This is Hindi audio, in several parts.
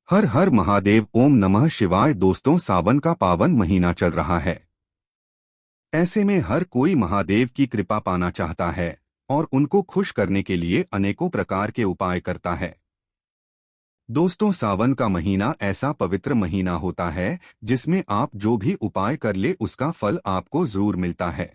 हर हर महादेव। ओम नमः शिवाय। दोस्तों, सावन का पावन महीना चल रहा है। ऐसे में हर कोई महादेव की कृपा पाना चाहता है और उनको खुश करने के लिए अनेकों प्रकार के उपाय करता है। दोस्तों, सावन का महीना ऐसा पवित्र महीना होता है जिसमें आप जो भी उपाय कर ले उसका फल आपको जरूर मिलता है।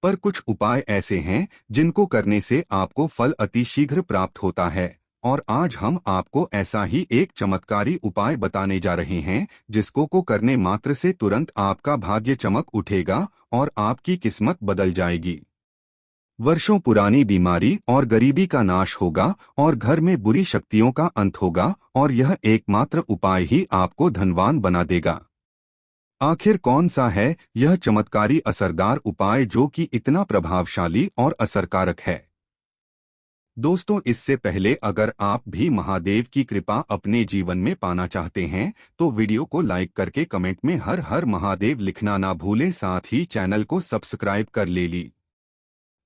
पर कुछ उपाय ऐसे हैं जिनको करने से आपको फल अति शीघ्र प्राप्त होता है, और आज हम आपको ऐसा ही एक चमत्कारी उपाय बताने जा रहे हैं जिसको को करने मात्र से तुरंत आपका भाग्य चमक उठेगा और आपकी किस्मत बदल जाएगी। वर्षों पुरानी बीमारी और गरीबी का नाश होगा और घर में बुरी शक्तियों का अंत होगा, और यह एकमात्र उपाय ही आपको धनवान बना देगा। आखिर कौन सा है यह चमत्कारी असरदार उपाय जो कि इतना प्रभावशाली और असरकारक है? दोस्तों, इससे पहले अगर आप भी महादेव की कृपा अपने जीवन में पाना चाहते हैं तो वीडियो को लाइक करके कमेंट में हर हर महादेव लिखना ना भूलें, साथ ही चैनल को सब्सक्राइब कर ले ली।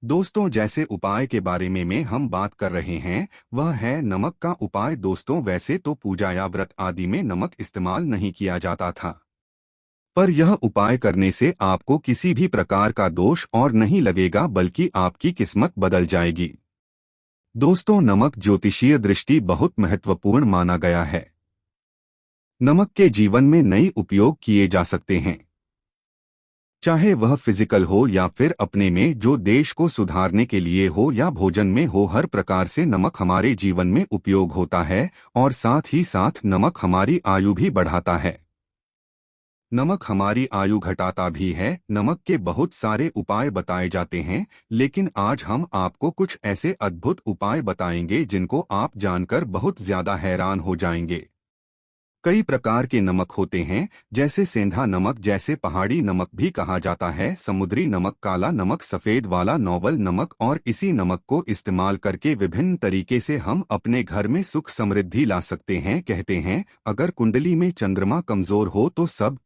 दोस्तों, जैसे उपाय के बारे में हम बात कर रहे हैं वह है नमक का उपाय। दोस्तों, वैसे तो पूजा या व्रत आदि में नमक इस्तेमाल नहीं किया जाता था, पर यह उपाय करने से आपको किसी भी प्रकार का दोष और नहीं लगेगा बल्कि आपकी किस्मत बदल जाएगी। दोस्तों, नमक ज्योतिषीय दृष्टि बहुत महत्वपूर्ण माना गया है। नमक के जीवन में नई उपयोग किए जा सकते हैं, चाहे वह फिजिकल हो या फिर अपने में जो देश को सुधारने के लिए हो या भोजन में हो। हर प्रकार से नमक हमारे जीवन में उपयोग होता है और साथ ही साथ नमक हमारी आयु भी बढ़ाता है। नमक हमारी आयु घटाता भी है। नमक के बहुत सारे उपाय बताए जाते हैं, लेकिन आज हम आपको कुछ ऐसे अद्भुत उपाय बताएंगे जिनको आप जानकर बहुत ज्यादा हैरान हो जाएंगे। कई प्रकार के नमक होते हैं, जैसे सेंधा नमक, जैसे पहाड़ी नमक भी कहा जाता है, समुद्री नमक, काला नमक, सफेद वाला, नोबल नमक, और इसी नमक को इस्तेमाल करके विभिन्न तरीके से हम अपने घर में सुख समृद्धि ला सकते हैं। कहते हैं अगर कुंडली में चंद्रमा कमजोर हो तो सब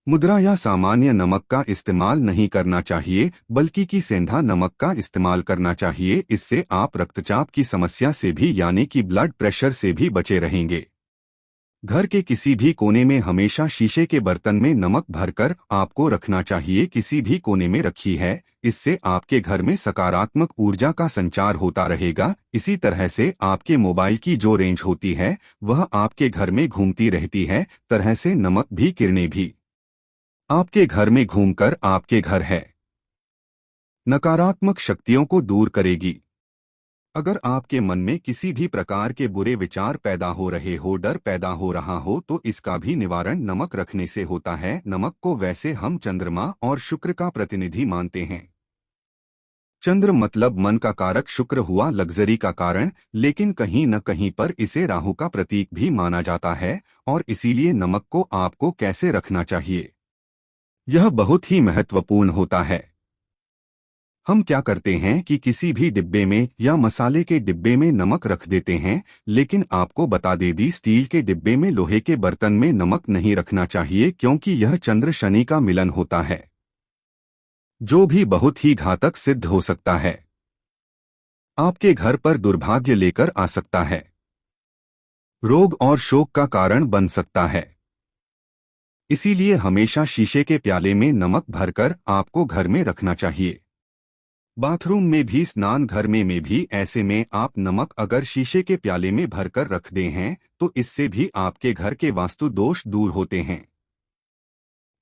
मुद्रा या सामान्य नमक का इस्तेमाल नहीं करना चाहिए बल्कि की सेंधा नमक का इस्तेमाल करना चाहिए। इससे आप रक्तचाप की समस्या से भी यानी कि ब्लड प्रेशर से भी बचे रहेंगे। घर के किसी भी कोने में हमेशा शीशे के बर्तन में नमक भरकर आपको रखना चाहिए। किसी भी कोने में रखी है, इससे आपके घर में सकारात्मक ऊर्जा का संचार होता रहेगा। इसी तरह से आपके मोबाइल की जो रेंज होती है वह आपके घर में घूमती रहती है, तरह से नमक भी किरणें भी आपके घर में घूमकर आपके घर है नकारात्मक शक्तियों को दूर करेगी। अगर आपके मन में किसी भी प्रकार के बुरे विचार पैदा हो रहे हो, डर पैदा हो रहा हो, तो इसका भी निवारण नमक रखने से होता है। नमक को वैसे हम चंद्रमा और शुक्र का प्रतिनिधि मानते हैं। चंद्र मतलब मन का कारक, शुक्र हुआ लग्जरी का कारण, लेकिन कहीं न कहीं पर इसे राहु का प्रतीक भी माना जाता है, और इसीलिए नमक को आपको कैसे रखना चाहिए यह बहुत ही महत्वपूर्ण होता है। हम क्या करते हैं कि किसी भी डिब्बे में या मसाले के डिब्बे में नमक रख देते हैं, लेकिन आपको बता दे दी स्टील के डिब्बे में, लोहे के बर्तन में नमक नहीं रखना चाहिए, क्योंकि यह चंद्र शनि का मिलन होता है जो भी बहुत ही घातक सिद्ध हो सकता है। आपके घर पर दुर्भाग्य लेकर आ सकता है, रोग और शोक का कारण बन सकता है। इसीलिए हमेशा शीशे के प्याले में नमक भरकर आपको घर में रखना चाहिए। बाथरूम में भी, स्नान घर में भी। ऐसे में आप नमक अगर शीशे के प्याले में भरकर रख दे हैं तो इससे भी आपके घर के वास्तु दोष दूर होते हैं,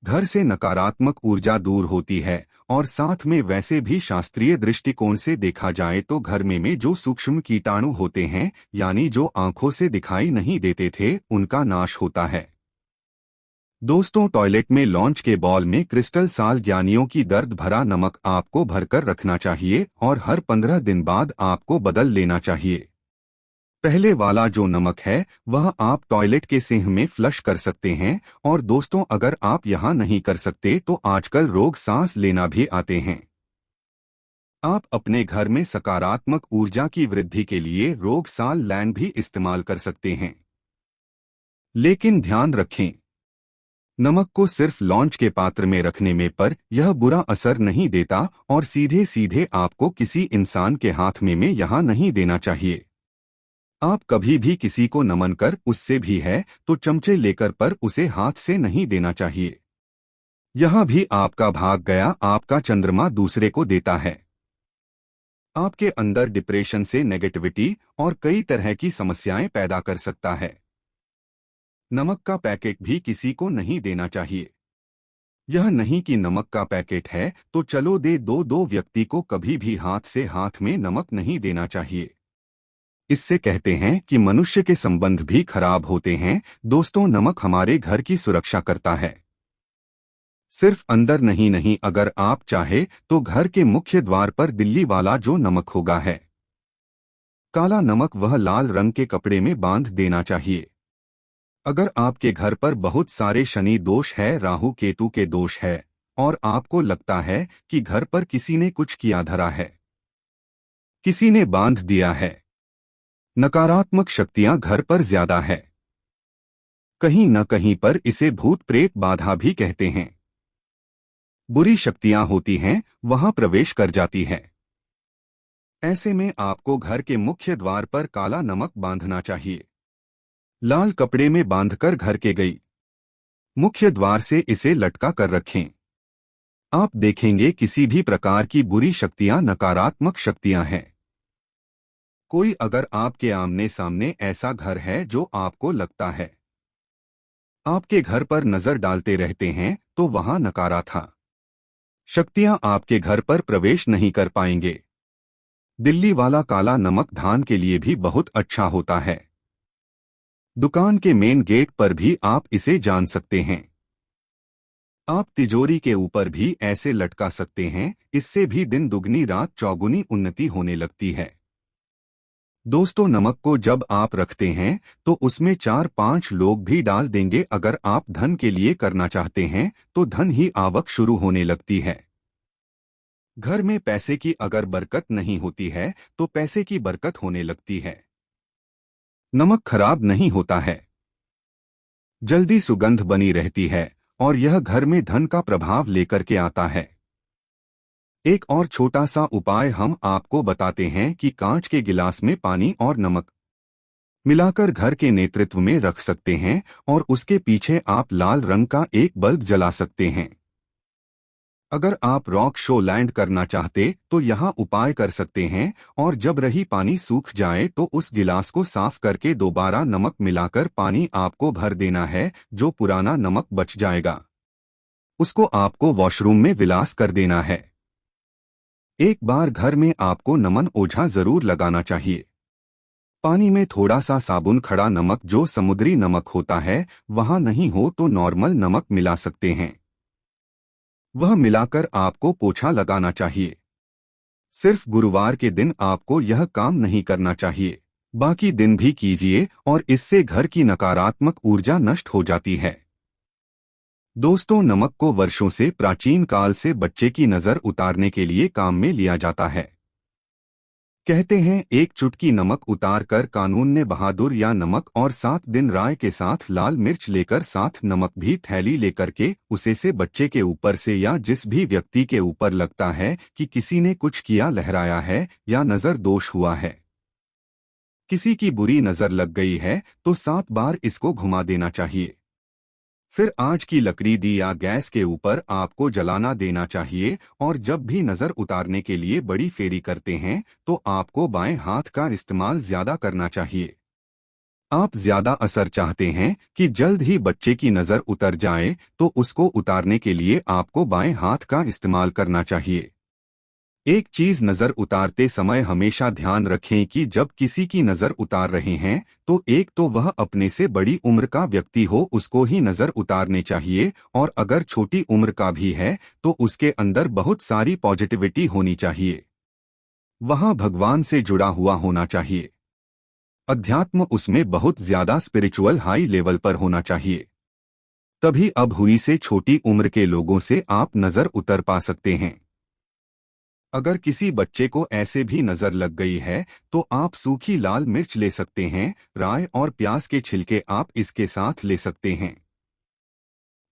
घर से नकारात्मक ऊर्जा दूर होती है, और साथ में वैसे भी शास्त्रीय दृष्टिकोण से देखा जाए तो घर में जो सूक्ष्म कीटाणु होते हैं यानी जो आंखों से दिखाई नहीं देते थे उनका नाश होता है। दोस्तों, टॉयलेट में लॉन्च के बॉल में क्रिस्टल साल ज्ञानियों की दर्द भरा नमक आपको भरकर रखना चाहिए और हर 15 दिन बाद आपको बदल लेना चाहिए। पहले वाला जो नमक है वह आप टॉयलेट के सिंक में फ्लश कर सकते हैं। और दोस्तों, अगर आप यहां नहीं कर सकते तो आजकल रोग सांस लेना भी आते हैं। आप अपने घर में सकारात्मक ऊर्जा की वृद्धि के लिए रोग साल लैंड भी इस्तेमाल कर सकते हैं, लेकिन ध्यान रखें नमक को सिर्फ लॉन्च के पात्र में रखने में पर यह बुरा असर नहीं देता, और सीधे सीधे आपको किसी इंसान के हाथ में यहाँ नहीं देना चाहिए। आप कभी भी किसी को नमन कर उससे भी है तो चमचे लेकर पर उसे हाथ से नहीं देना चाहिए। यहां भी आपका भाग गया आपका चंद्रमा दूसरे को देता है। आपके अंदर डिप्रेशन से नेगेटिविटी और कई तरह की समस्याएं पैदा कर सकता है। नमक का पैकेट भी किसी को नहीं देना चाहिए। यह नहीं कि नमक का पैकेट है तो चलो दे दो, दो व्यक्ति को कभी भी हाथ से हाथ में नमक नहीं देना चाहिए। इससे कहते हैं कि मनुष्य के संबंध भी खराब होते हैं। दोस्तों, नमक हमारे घर की सुरक्षा करता है। सिर्फ अंदर नहीं, अगर आप चाहे तो घर के मुख्य द्वार पर दिल्ली वाला जो नमक होगा है काला नमक, वह लाल रंग के कपड़े में बांध देना चाहिए। अगर आपके घर पर बहुत सारे शनि दोष है, राहु केतु के दोष है और आपको लगता है कि घर पर किसी ने कुछ किया धरा है, किसी ने बांध दिया है, नकारात्मक शक्तियां घर पर ज्यादा है, कहीं न कहीं पर इसे भूत प्रेत बाधा भी कहते हैं, बुरी शक्तियां होती हैं, वहां प्रवेश कर जाती है। ऐसे में आपको घर के मुख्य द्वार पर काला नमक बांधना चाहिए। लाल कपड़े में बांधकर घर के गई मुख्य द्वार से इसे लटका कर रखें। आप देखेंगे किसी भी प्रकार की बुरी शक्तियां, नकारात्मक शक्तियां हैं। कोई अगर आपके आमने सामने ऐसा घर है जो आपको लगता है आपके घर पर नजर डालते रहते हैं तो वहां नकारा था, शक्तियां आपके घर पर प्रवेश नहीं कर पाएंगे। दिल्ली वाला काला नमक धान के लिए भी बहुत अच्छा होता है। दुकान के मेन गेट पर भी आप इसे जान सकते हैं। आप तिजोरी के ऊपर भी ऐसे लटका सकते हैं, इससे भी दिन दुगनी रात चौगुनी उन्नति होने लगती है। दोस्तों, नमक को जब आप रखते हैं तो उसमें 4-5 लोग भी डाल देंगे। अगर आप धन के लिए करना चाहते हैं तो धन ही आवक शुरू होने लगती है। घर में पैसे की अगर बरकत नहीं होती है तो पैसे की बरकत होने लगती है। नमक खराब नहीं होता है, जल्दी सुगंध बनी रहती है और यह घर में धन का प्रभाव लेकर के आता है। एक और छोटा सा उपाय हम आपको बताते हैं कि कांच के गिलास में पानी और नमक मिलाकर घर के नेतृत्व में रख सकते हैं और उसके पीछे आप लाल रंग का एक बल्ब जला सकते हैं। अगर आप रॉक शो लैंड करना चाहते तो यहाँ उपाय कर सकते हैं और जब रही पानी सूख जाए तो उस गिलास को साफ करके दोबारा नमक मिलाकर पानी आपको भर देना है। जो पुराना नमक बच जाएगा उसको आपको वॉशरूम में विलास कर देना है। एक बार घर में आपको नमन ओझा जरूर लगाना चाहिए। पानी में थोड़ा सा साबुन, खड़ा नमक जो समुद्री नमक होता है, वहां नहीं हो तो नॉर्मल नमक मिला सकते हैं। वह मिलाकर आपको पोछा लगाना चाहिए। सिर्फ गुरुवार के दिन आपको यह काम नहीं करना चाहिए, बाकी दिन भी कीजिए और इससे घर की नकारात्मक ऊर्जा नष्ट हो जाती है। दोस्तों, नमक को वर्षों से, प्राचीन काल से बच्चे की नजर उतारने के लिए काम में लिया जाता है। कहते हैं एक चुटकी नमक उतार कर कानून ने बहादुर या नमक और 7 दिन राय के साथ लाल मिर्च लेकर साथ नमक भी थैली लेकर के उसे से बच्चे के ऊपर से या जिस भी व्यक्ति के ऊपर लगता है कि किसी ने कुछ किया, लहराया है या नजर दोष हुआ है, किसी की बुरी नजर लग गई है तो 7 बार इसको घुमा देना चाहिए। फिर आंच की लकड़ी दी या गैस के ऊपर आपको जलाना देना चाहिए और जब भी नजर उतारने के लिए बड़ी फेरी करते हैं तो आपको बाएं हाथ का इस्तेमाल ज्यादा करना चाहिए। आप ज्यादा असर चाहते हैं कि जल्द ही बच्चे की नजर उतर जाए तो उसको उतारने के लिए आपको बाएं हाथ का इस्तेमाल करना चाहिए। एक चीज नजर उतारते समय हमेशा ध्यान रखें कि जब किसी की नजर उतार रहे हैं तो एक तो वह अपने से बड़ी उम्र का व्यक्ति हो, उसको ही नजर उतारने चाहिए, और अगर छोटी उम्र का भी है तो उसके अंदर बहुत सारी पॉजिटिविटी होनी चाहिए, वहां भगवान से जुड़ा हुआ होना चाहिए, अध्यात्म उसमें बहुत ज्यादा स्पिरिचुअल हाई लेवल पर होना चाहिए। तभी अब हुई से छोटी उम्र के लोगों से आप नजर उतर पा सकते हैं। अगर किसी बच्चे को ऐसे भी नजर लग गई है तो आप सूखी लाल मिर्च ले सकते हैं, राई और प्याज के छिलके आप इसके साथ ले सकते हैं।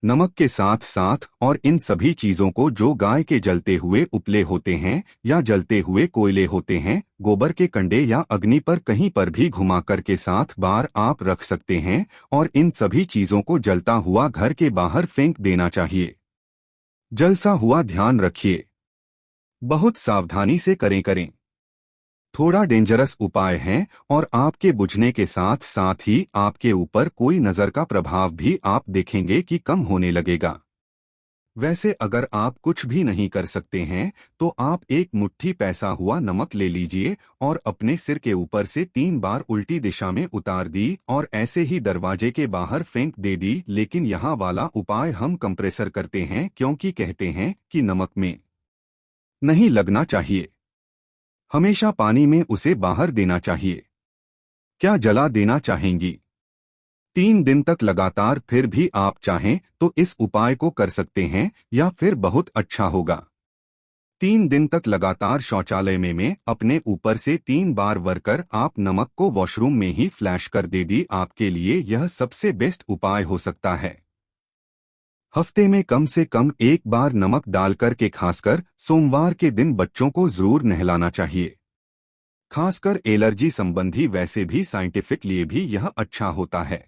नमक के साथ साथ और इन सभी चीजों को जो गाय के जलते हुए उपले होते हैं या जलते हुए कोयले होते हैं, गोबर के कंडे या अग्नि पर कहीं पर भी घुमाकर के साथ बार आप रख सकते हैं और इन सभी चीजों को जलता हुआ घर के बाहर फेंक देना चाहिए। जलसा हुआ ध्यान रखिए, बहुत सावधानी से करें। थोड़ा डेंजरस उपाय है और आपके बुझने के साथ साथ ही आपके ऊपर कोई नजर का प्रभाव भी आप देखेंगे कि कम होने लगेगा। वैसे अगर आप कुछ भी नहीं कर सकते हैं तो आप एक मुट्ठी पैसा हुआ नमक ले लीजिए और अपने सिर के ऊपर से 3 बार उल्टी दिशा में उतार दी और ऐसे ही दरवाजे के बाहर फेंक दे दी। लेकिन यहाँ वाला उपाय हम कंप्रेसर करते हैं क्योंकि कहते हैं कि नमक में नहीं लगना चाहिए, हमेशा पानी में उसे बाहर देना चाहिए। क्या जला देना चाहेंगी? 3 दिन तक लगातार, फिर भी आप चाहें तो इस उपाय को कर सकते हैं या फिर बहुत अच्छा होगा। 3 दिन तक लगातार शौचालय में अपने ऊपर से 3 बार वरकर आप नमक को वॉशरूम में ही फ्लैश कर दे दी। आपके लिए यह सबसे बेस्ट उपाय हो सकता है। हफ्ते में कम से कम 1 बार नमक डालकर के खासकर सोमवार के दिन बच्चों को जरूर नहलाना चाहिए। खासकर एलर्जी संबंधी, वैसे भी साइंटिफिक लिए भी यह अच्छा होता है।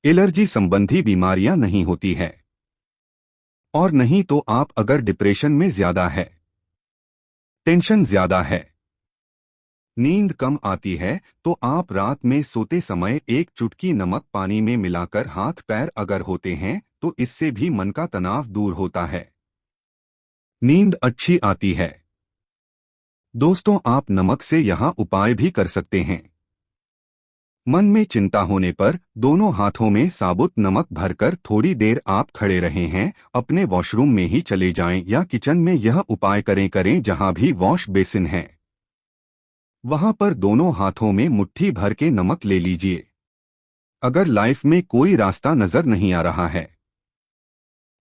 एलर्जी संबंधी बीमारियां नहीं होती है। और नहीं तो आप अगर डिप्रेशन में ज्यादा है, टेंशन ज्यादा है, नींद कम आती है तो आप रात में सोते समय 1 चुटकी नमक पानी में मिलाकर हाथ पैर अगर होते हैं तो इससे भी मन का तनाव दूर होता है, नींद अच्छी आती है। दोस्तों, आप नमक से यहाँ उपाय भी कर सकते हैं। मन में चिंता होने पर दोनों हाथों में साबुत नमक भरकर थोड़ी देर आप खड़े रहे हैं, अपने वॉशरूम में ही चले जाएं या किचन में यह उपाय करें जहां भी वॉश बेसिन है वहां पर दोनों हाथों में मुट्ठी भर के नमक ले लीजिए। अगर लाइफ में कोई रास्ता नजर नहीं आ रहा है,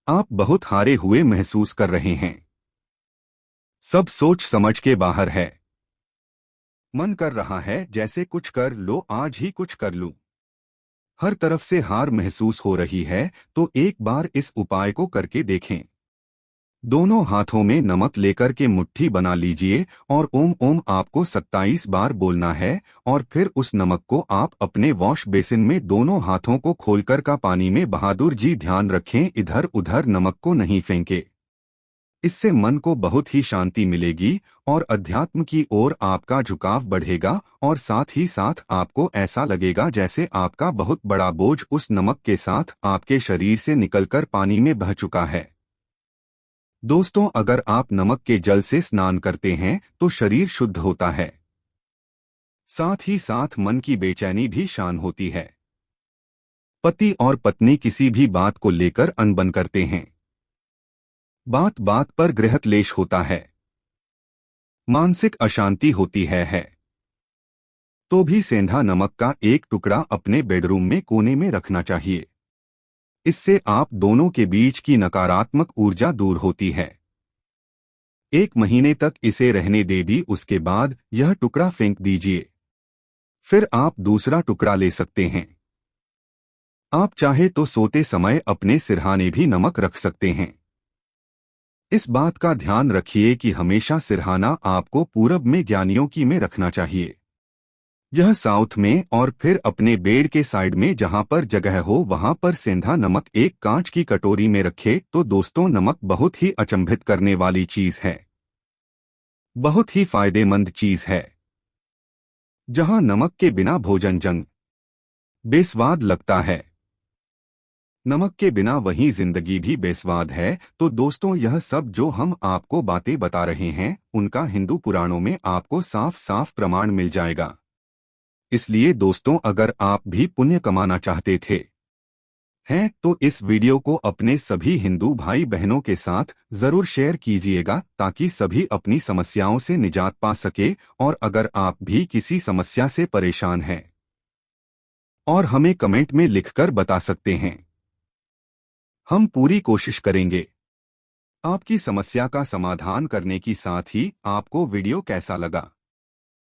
आप बहुत हारे हुए महसूस कर रहे हैं, सब सोच समझ के बाहर है, मन कर रहा है जैसे कुछ कर लो, आज ही कुछ कर लूं, हर तरफ से हार महसूस हो रही है, तो एक बार इस उपाय को करके देखें। दोनों हाथों में नमक लेकर के मुट्ठी बना लीजिए और ओम ओम आपको 27 बार बोलना है और फिर उस नमक को आप अपने वॉश बेसिन में दोनों हाथों को खोलकर का पानी में बहादुर जी ध्यान रखें, इधर उधर नमक को नहीं फेंके। इससे मन को बहुत ही शांति मिलेगी और अध्यात्म की ओर आपका झुकाव बढ़ेगा और साथ ही साथ आपको ऐसा लगेगा जैसे आपका बहुत बड़ा बोझ उस नमक के साथ आपके शरीर से निकलकर पानी में बह चुका है। दोस्तों, अगर आप नमक के जल से स्नान करते हैं तो शरीर शुद्ध होता है, साथ ही साथ मन की बेचैनी भी शांत होती है। पति और पत्नी किसी भी बात को लेकर अनबन करते हैं, बात बात पर गृह क्लेश होता है, मानसिक अशांति होती है तो भी सेंधा नमक का 1 टुकड़ा अपने बेडरूम में कोने में रखना चाहिए। इससे आप दोनों के बीच की नकारात्मक ऊर्जा दूर होती है। 1 महीने तक इसे रहने दे दी, उसके बाद यह टुकड़ा फेंक दीजिए, फिर आप दूसरा टुकड़ा ले सकते हैं। आप चाहे तो सोते समय अपने सिरहाने भी नमक रख सकते हैं। इस बात का ध्यान रखिए कि हमेशा सिरहाना आपको पूरब में ज्ञानियों की में रखना चाहिए, यह साउथ में, और फिर अपने बेड के साइड में जहां पर जगह हो वहां पर सेंधा नमक एक कांच की कटोरी में रखे। तो दोस्तों, नमक बहुत ही अचंभित करने वाली चीज है, बहुत ही फायदेमंद चीज है। जहां नमक के बिना भोजन जंग बेस्वाद लगता है, नमक के बिना वहीं जिंदगी भी बेस्वाद है। तो दोस्तों, यह सब जो हम आपको बातें बता रहे हैं उनका हिंदू पुराणों में आपको साफ साफ प्रमाण मिल जाएगा। इसलिए दोस्तों, अगर आप भी पुण्य कमाना चाहते हैं तो इस वीडियो को अपने सभी हिंदू भाई बहनों के साथ जरूर शेयर कीजिएगा ताकि सभी अपनी समस्याओं से निजात पा सके। और अगर आप भी किसी समस्या से परेशान हैं और हमें कमेंट में लिखकर बता सकते हैं, हम पूरी कोशिश करेंगे आपकी समस्या का समाधान करने की। साथ ही आपको वीडियो कैसा लगा